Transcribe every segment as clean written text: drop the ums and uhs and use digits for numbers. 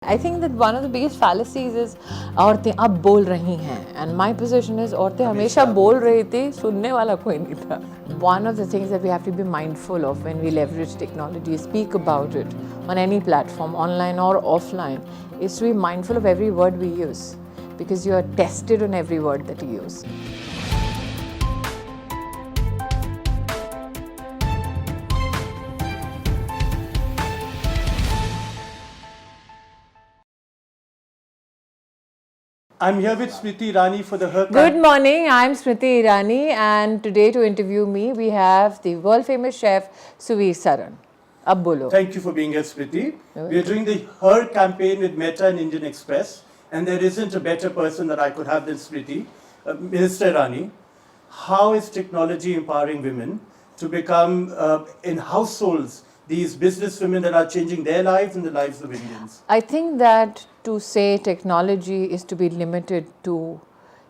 I think that one of the biggest fallacies is औरतें अब बोल रही हैं and my position is औरतें हमेशा बोल रही थी, सुनने वाला कोई नहीं था. One of the things that we have to be mindful of when we leverage technology, speak about it on any platform, online or offline, is to be mindful of every word we use because you are tested on every word that you use. I'm here with Smriti Irani for the Her Good morning, I'm Smriti Irani and today to interview me we have the world famous chef Smriti Irani. Ab bolo. Thank you for being here, Smriti. We are doing the Her campaign with Meta and Indian Express, and there isn't a better person that I could have than Smriti. Minister Irani, how is technology empowering women to become in households these business women that are changing their lives and the lives of Indians? I think that to say technology is to be limited to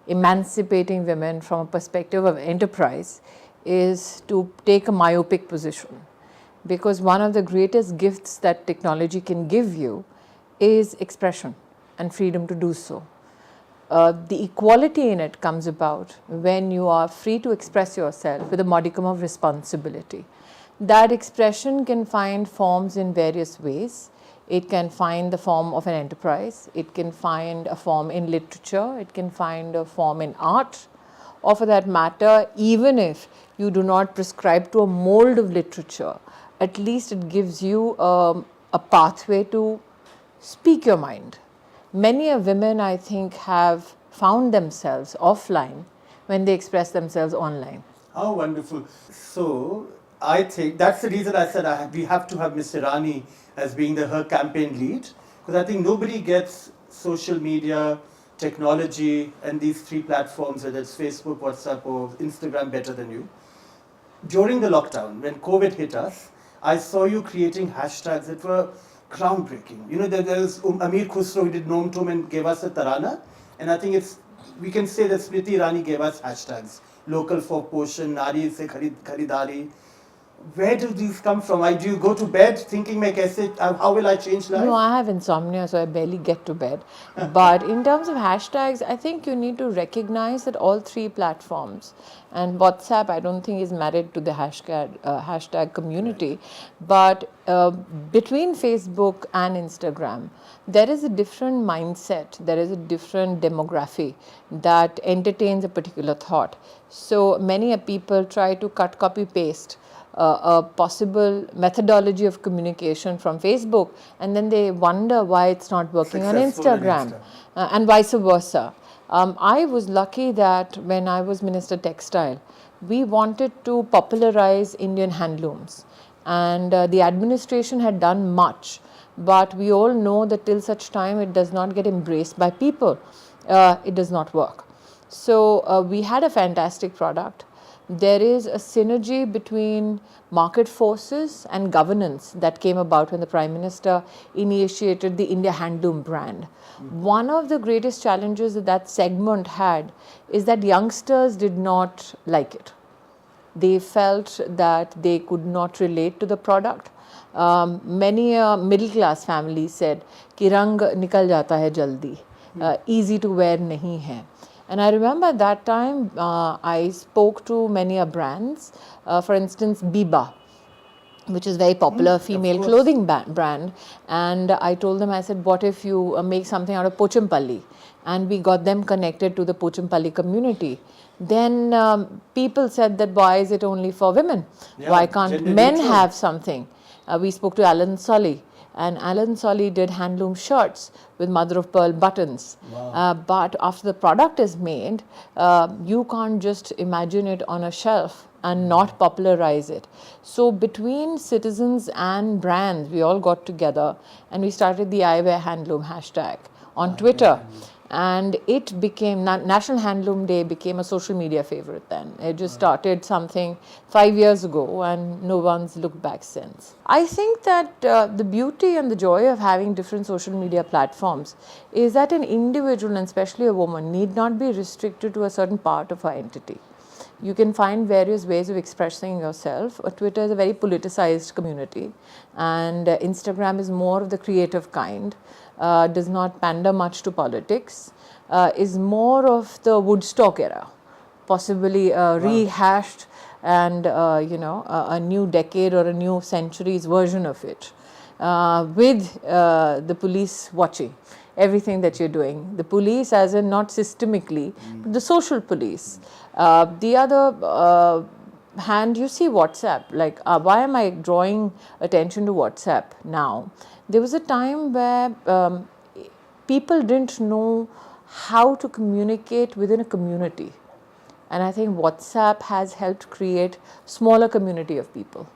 emancipating women from a perspective of enterprise is to take a myopic position. Because one of the greatest gifts that technology can give you is expression and freedom to do so. The equality in it comes about when you are free to express yourself with a modicum of responsibility. That expression can find forms in various ways. It can find the form of an enterprise, it can find a form in literature, it can find a form in art, or for that matter, even if you do not prescribe to a mold of literature, at least it gives you a pathway to speak your mind. Many women, I think, have found themselves offline when they express themselves online. How wonderful. So, I think that's the reason I said we have to have Ms. Irani as being Her campaign lead, because I think nobody gets social media, technology, and these three platforms, whether it's Facebook, WhatsApp, or Instagram, better than you. During the lockdown, when COVID hit us, I saw you creating hashtags that were groundbreaking. You know, there was Amir Khusro who did Nom Tom and gave us a tarana, and I think we can say that Smriti Irani gave us hashtags. Local for Poshan, Nari se Kharidari. Where do these come from? Do you go to bed thinking, how will I change life? No, I have insomnia, so I barely get to bed. But in terms of hashtags, I think you need to recognize that all three platforms, and WhatsApp, I don't think is married to the hashtag community, but between Facebook and Instagram, there is a different mindset, there is a different demography that entertains a particular thought. So many people try to cut, copy, paste a possible methodology of communication from Facebook, and then they wonder why it's not working on Instagram, and vice versa. I was lucky that when I was Minister Textile, we wanted to popularize Indian handlooms, and the administration had done much, but we all know that till such time it does not get embraced by people, it does not work. So we had a fantastic product. There is a synergy between market forces and governance that came about when the Prime Minister initiated the India Handloom brand. One of the greatest challenges that segment had is that youngsters did not like it. They felt that they could not relate to the product. Many middle class families said कि रंग निकल जाता है जल्दी, easy to wear नहीं है. And I remember that time I spoke to many brands, for instance Biba, which is very popular female clothing brand, and I told them, I said, what if you make something out of Pochampalli? And we got them connected to the Pochampalli community. Then people said that why is it only for women? Yeah, why can't men have something? We spoke to Alan Solly, and Alan Solly did handloom shirts with mother of pearl buttons. Wow. But after the product is made, you can't just imagine it on a shelf and not popularize it. So between citizens and brands, we all got together and we started the I Wear Handloom hashtag on Twitter. And it became, National Handloom Day became a social media favorite then. It just started something 5 years ago and no one's looked back since. I think that the beauty and the joy of having different social media platforms is that an individual, and especially a woman, need not be restricted to a certain part of her entity. You can find various ways of expressing yourself. Twitter is a very politicized community, and Instagram is more of the creative kind, does not pander much to politics, is more of the Woodstock era, possibly rehashed and a new decade or a new century's version of it, with the police watching everything that you're doing. The police, as in not systemically, but the social police. The other hand, you see WhatsApp. Like, why am I drawing attention to WhatsApp now? There was a time where people didn't know how to communicate within a community. And I think WhatsApp has helped create smaller community of people.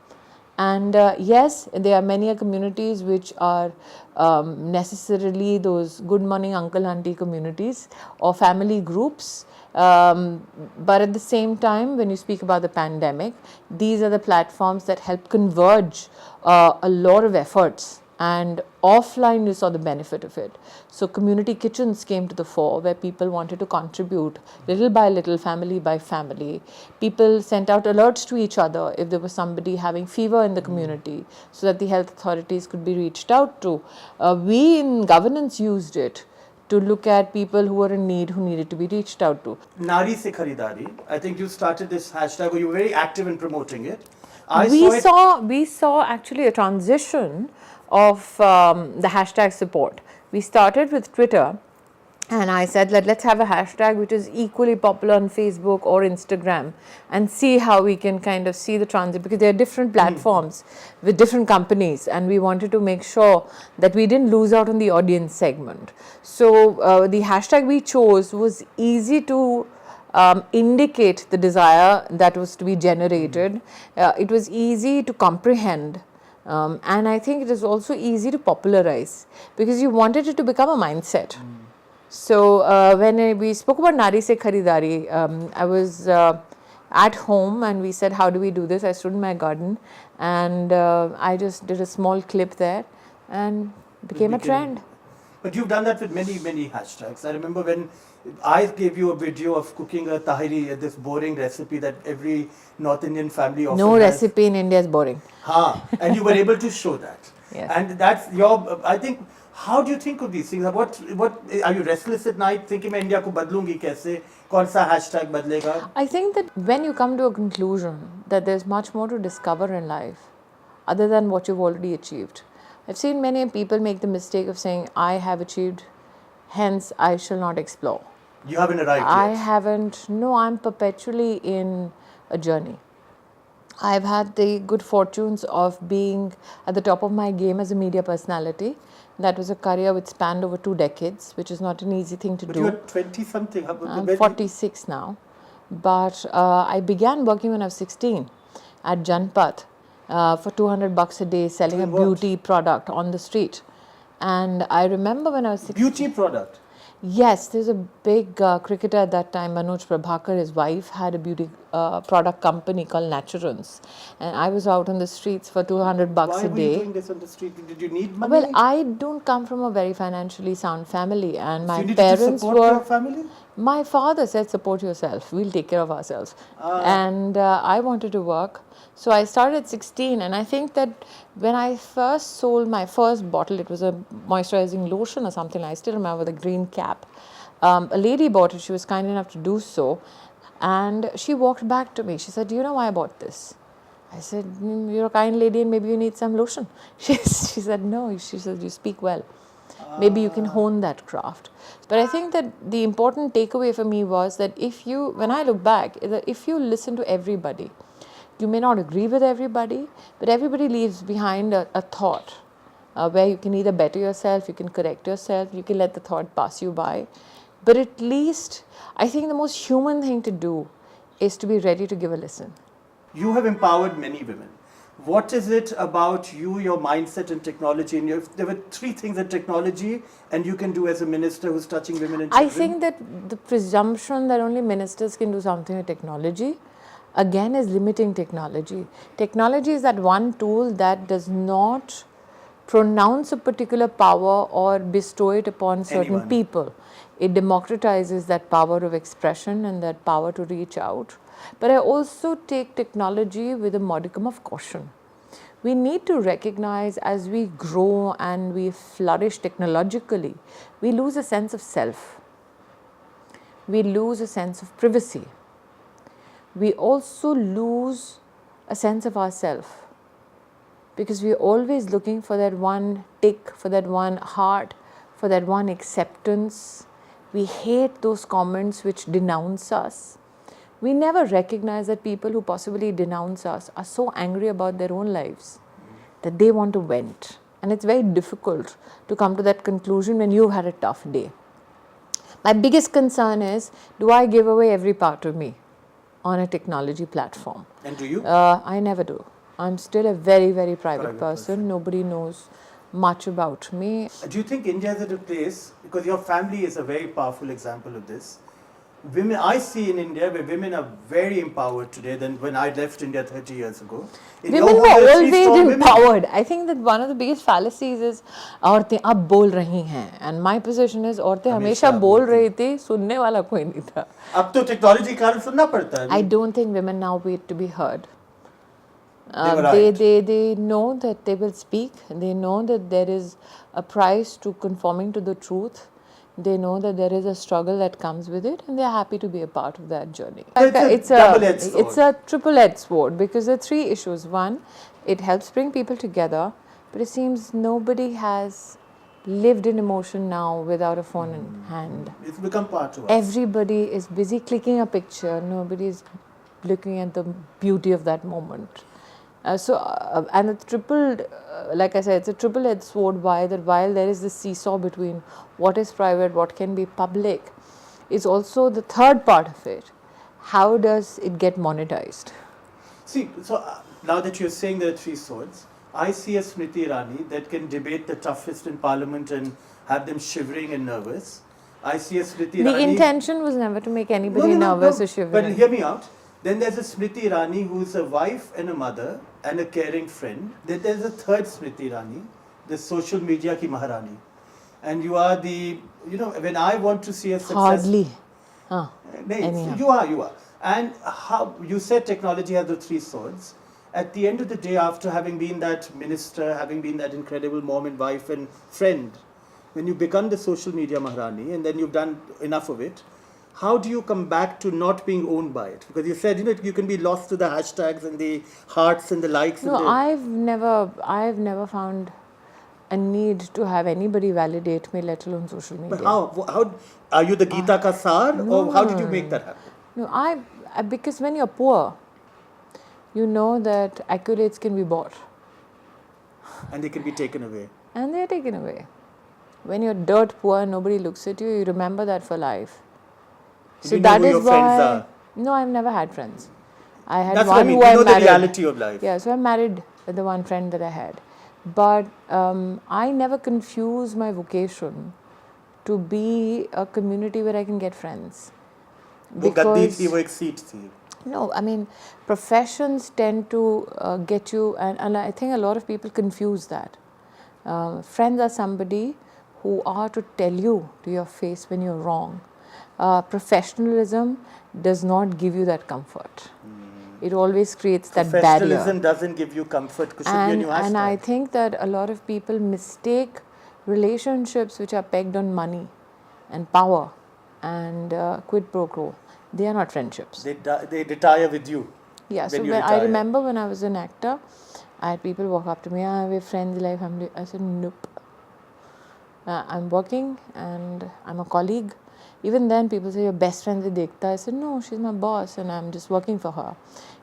And yes, there are many communities which are necessarily those good morning uncle auntie communities or family groups. But at the same time, when you speak about the pandemic, these are the platforms that help converge a lot of efforts. And offline, you saw the benefit of it. So community kitchens came to the fore, where people wanted to contribute little by little, family by family. People sent out alerts to each other if there was somebody having fever in the community, so that the health authorities could be reached out to. We in governance used it to look at people who were in need, who needed to be reached out to. Nari se kharidari. I think you started this hashtag, or you were very active in promoting it. We saw actually a transition of the hashtag support. We started with Twitter, and I said, let's have a hashtag which is equally popular on Facebook or Instagram, and see how we can kind of see the transit, because there are different platforms with different companies, and we wanted to make sure that we didn't lose out on the audience segment. So the hashtag we chose was easy to indicate the desire that was to be generated. It was easy to comprehend. And I think it is also easy to popularize, because you wanted it to become a mindset. So when we spoke about Nari Se Kharidari, I was at home and we said, how do we do this? I stood in my garden and I just did a small clip there and became a trend. But you've done that with many, many hashtags. I remember when I gave you a video of cooking a tahiri, this boring recipe that every North Indian family often No has. recipe in India is boring. And you were able to show that. Yes. And that's your, I think, how do you think of these things? What are you restless at night thinking, मैं India को बदलूंगी कैसे? कौन सा hashtag बदलेगा? I think that when you come to a conclusion that there's much more to discover in life other than what you've already achieved. I've seen many people make the mistake of saying, I have achieved, hence I shall not explore. You haven't arrived yet. I haven't. No, I'm perpetually in a journey. I've had the good fortunes of being at the top of my game as a media personality. That was a career which spanned over 2 decades, which is not an easy thing to do. You're 20-something. I'm 46 now. But I began working when I was 16 at Janpath for $200 a day, selling a beauty product on the street. And I remember when I was 16... Beauty product? Yes, there's a big cricketer at that time, Manoj Prabhakar. His wife had a beauty product company called Naturance. And I was out on the streets for $200 a day. Why were you doing this on the street? Did you need money? Well, I don't come from a very financially sound family, and my so you parents to support were... your family? My father said, support yourself, we'll take care of ourselves. And I wanted to work. So I started at 16, and I think that when I first sold my first bottle, it was a moisturizing lotion or something, I still remember the green cap. A lady bought it, she was kind enough to do so, and she walked back to me. She said, do you know why I bought this? I said, you're a kind lady and maybe you need some lotion. She said, no. She said, you speak well. Maybe you can hone that craft. But I think that the important takeaway for me was that when I look back, if you listen to everybody, you may not agree with everybody, but everybody leaves behind a thought where you can either better yourself, you can correct yourself, you can let the thought pass you by. But at least, I think the most human thing to do is to be ready to give a listen. You have empowered many women. What is it about you, your mindset and technology? And there were 3 things that technology and you can do as a minister who's touching women and children. I think that the presumption that only ministers can do something with technology, again, is limiting technology. Technology is that one tool that does not pronounce a particular power or bestow it upon certain people. It democratizes that power of expression and that power to reach out. But I also take technology with a modicum of caution. We need to recognize as we grow and we flourish technologically, we lose a sense of self. We lose a sense of privacy. We also lose a sense of ourselves, because we're always looking for that one tick, for that one heart, for that one acceptance. We hate those comments which denounce us. We never recognize that people who possibly denounce us are so angry about their own lives that they want to vent. And it's very difficult to come to that conclusion when you've had a tough day. My biggest concern is, do I give away every part of me on a technology platform? And do you? I never do. I'm still a very, very private person. Nobody knows much about me. Do you think India is at a place, because your family is a very powerful example of this, women, I see in India where women are very empowered today than when I left India 30 years ago. In your Women home, were there are three strong always women. empowered. I think that one of the biggest fallacies is औरतें अब बोल रही हैं, and my position is औरतें हमेशा बोल रही थी, सुनने वाला कोई नहीं था. अब तो टेक्नोलॉजी कारण सुनना पड़ता है. I don't think women now wait to be heard. They were right. They know that they will speak. They know that there is a price to conforming to the truth. They know that there is a struggle that comes with it, and they are happy to be a part of that journey. It's a double-edged sword. It's a triple-edged sword, because there are three issues. One, it helps bring people together, but it seems nobody has lived in emotion now without a phone in hand. It's become part of us. Everybody is busy clicking a picture. Nobody is looking at the beauty of that moment. And it's like I said, it's a triple-edged sword. Why? That while there is this seesaw between what is private, what can be public, is also the third part of it. How does it get monetized? See, so now that you're saying there are three swords, I see a Smriti Irani that can debate the toughest in parliament and have them shivering and nervous. I see a Smriti Irani. The intention was never to make anybody nervous or shivering. But hear me out. Then there's a Smriti Irani who's a wife and a mother and a caring friend. Then there's a third Smriti Irani, the social media ki Maharani. And you are the, when I want to see a success. Hardly. You are. And how you said technology has the three swords. At the end of the day, after having been that minister, having been that incredible mom and wife and friend, when you become the social media Maharani and then you've done enough of it, how do you come back to not being owned by it? Because you said, you can be lost to the hashtags and the hearts and the likes. No, I've never found a need to have anybody validate me, let alone social media. But how are you the Gita ka sar, or how did you make that happen? No, because when you're poor, you know that accolades can be bought. And they can be taken away. And they're taken away. When you're dirt poor and nobody looks at you, you remember that for life. So that is why. No, I've never had friends. I had That's one what I mean. who I married. The reality of life. Yeah, so I married the one friend that I had. But I never confuse my vocation to be a community where I can get friends. Because no, I mean, professions tend to get you, and I think a lot of people confuse that. Friends are somebody who are to tell you to your face when you're wrong. Professionalism does not give you that comfort. It always creates that barrier. Professionalism doesn't give you comfort. And I think that a lot of people mistake relationships which are pegged on money and power and quid pro quo. They are not friendships. They retire with you. Yeah, so I remember when I was an actor, I had people walk up to me, we're friends, like family. I said, nope. I'm working and I'm a colleague. Even then, people say, your best friend is Dekta. I said, no, she's my boss and I'm just working for her.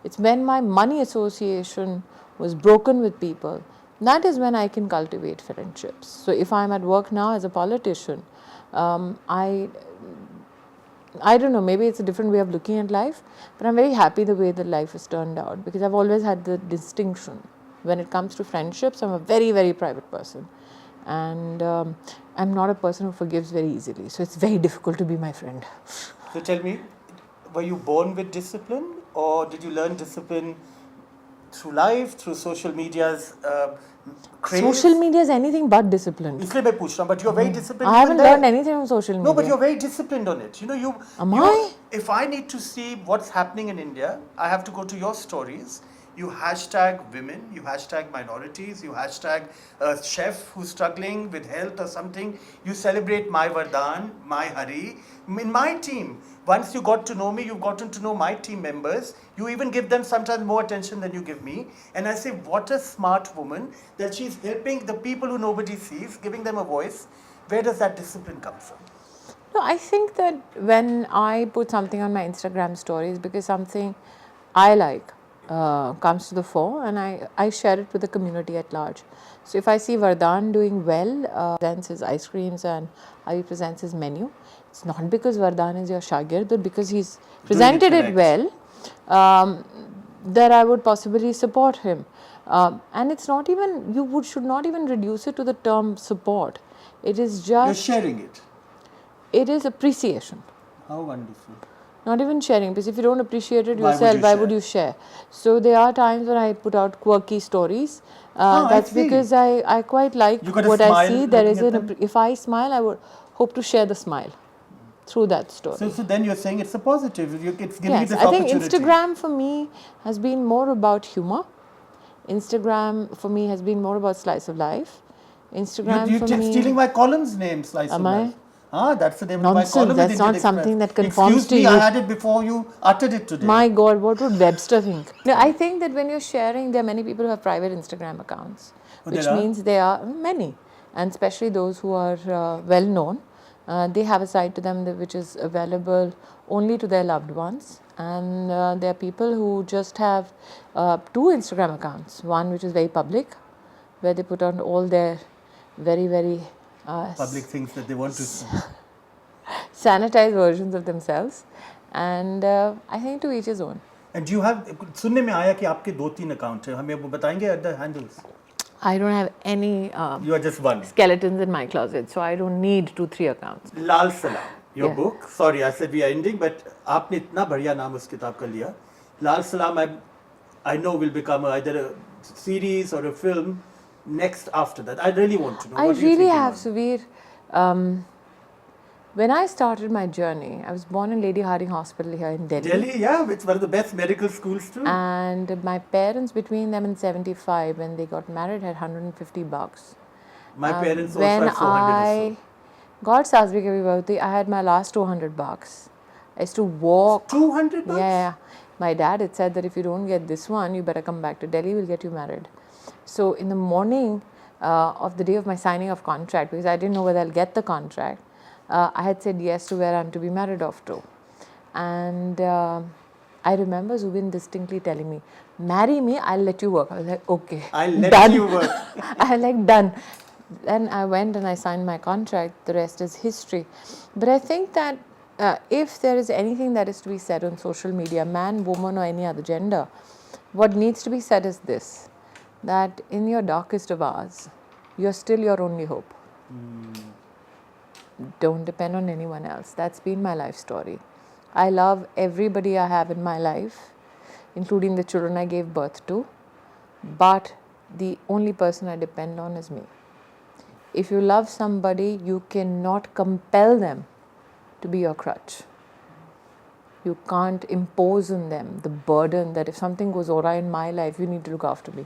It's when my money association was broken with people, that is when I can cultivate friendships. So if I'm at work now as a politician, I don't know, maybe it's a different way of looking at life, but I'm very happy the way that life has turned out, because I've always had the distinction. When it comes to friendships, I'm a very, very private person. And I'm not a person who forgives very easily. So it's very difficult to be my friend. So tell me, were you born with discipline, or did you learn discipline through life, through social media's craze. Social media is anything but disciplined. इसलिए मैं पूछ रहा हूँ, but you're very disciplined. I haven't even there. learned anything from social media. No, but you're very disciplined on it. You know, Am you- I? If I need to see what's happening in India, I have to go to your stories. You hashtag women, you hashtag minorities, you hashtag a chef who's struggling with health or something. You celebrate my Vardhan, my Hari. In my team, once you got to know me, you've gotten to know my team members. You even give them sometimes more attention than you give me. And I say, what a smart woman that she's helping the people who nobody sees, giving them a voice. Where does that discipline come from? No, I think that when I put something on my Instagram stories, because something I like comes to the fore, and I share it with the community at large. So if I see Vardhan doing well, presents his ice creams and how he presents his menu, it's not because Vardhan is your shagird, but because he's presented it well, that I would possibly support him. And it's not even, should not even reduce it to the term support. It is You're just, sharing it. it is appreciation. How wonderful. Not even sharing, because if you don't appreciate it Why would yourself, you why share? would you share? So there are times when I put out quirky stories. I That's see. because I quite like You got a what I smile see. There is looking at if I smile, I would hope to share the smile through that story. So then you're saying it's a positive. It's giving you Yes, this I think opportunity. Instagram for me has been more about humor. Instagram for me has been more about slice of life. Instagram You're for me. stealing my column's name, Slice Am of I? Life. Ah, that's the name Nonsense, of my column. that's with not Indian something Express. that conforms Excuse to me, you. I had it before you uttered it today. My God, what would Webster think? No, I think that when you're sharing, there are many people who have private Instagram accounts, Oh, which there are? means there are many, and especially those who are well known. They have a side to them which is available only to their loved ones, and there are people who just have two Instagram accounts. One which is very public, where they put on all their very Public things that they want to see. sanitized versions of themselves, and I think to each his own. And do you have, सुनने में आया कि आपके 2-3 account हैं, हमें वो बताएंगे other handles? I don't have any You are just one. skeletons in my closet, so I don't need 2-3 accounts. Lal Salam, your Yeah. book. Sorry, I said we are ending, but आपने इतना बढ़िया नाम उस किताब का लिया. Lal Salam, I know will become either a series or a film next after that. I really want to know. I what are you really thinking have, on? Suvir. When I started my journey, I was born in Lady Hardinge Hospital here in Delhi. Delhi, yeah, it's one of the best medical schools too. And my parents, between them in 75, when they got married, had 150 bucks. My parents also When had 400 or I got Sasvi Kavi Bhavati, I had my last 200 bucks. I used to walk. so. 200 bucks? Yeah. My dad had said that if you don't get this one, you better come back to Delhi, we'll get you married. So in the morning of the day of my signing of contract, because I didn't know whether I'll get the contract, I had said yes to where I'm to be married off to. And I remember Zubin distinctly telling me, marry me, I'll let you work. I was like, okay. I'll let done. you work. I like, done. Then I went and I signed my contract. The rest is history. But I think that if there is anything that is to be said on social media, man, woman, or any other gender, what needs to be said is this, that in your darkest of hours, you're still your only hope. Don't depend on anyone else. That's been my life story. I love everybody I have in my life, including the children I gave birth to, but the only person I depend on is me. If you love somebody, you cannot compel them to be your crutch. You can't impose on them the burden that if something goes awry in my life, you need to look after me.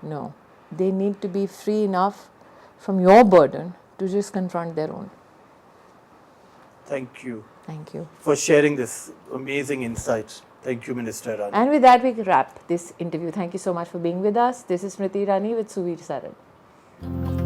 No. They need to be free enough from your burden to just confront their own. Thank you. Thank you. For sharing this amazing insight. Thank you, Minister Irani. And with that, we wrap this interview. Thank you so much for being with us. This is Smriti Irani with Suvir Saran.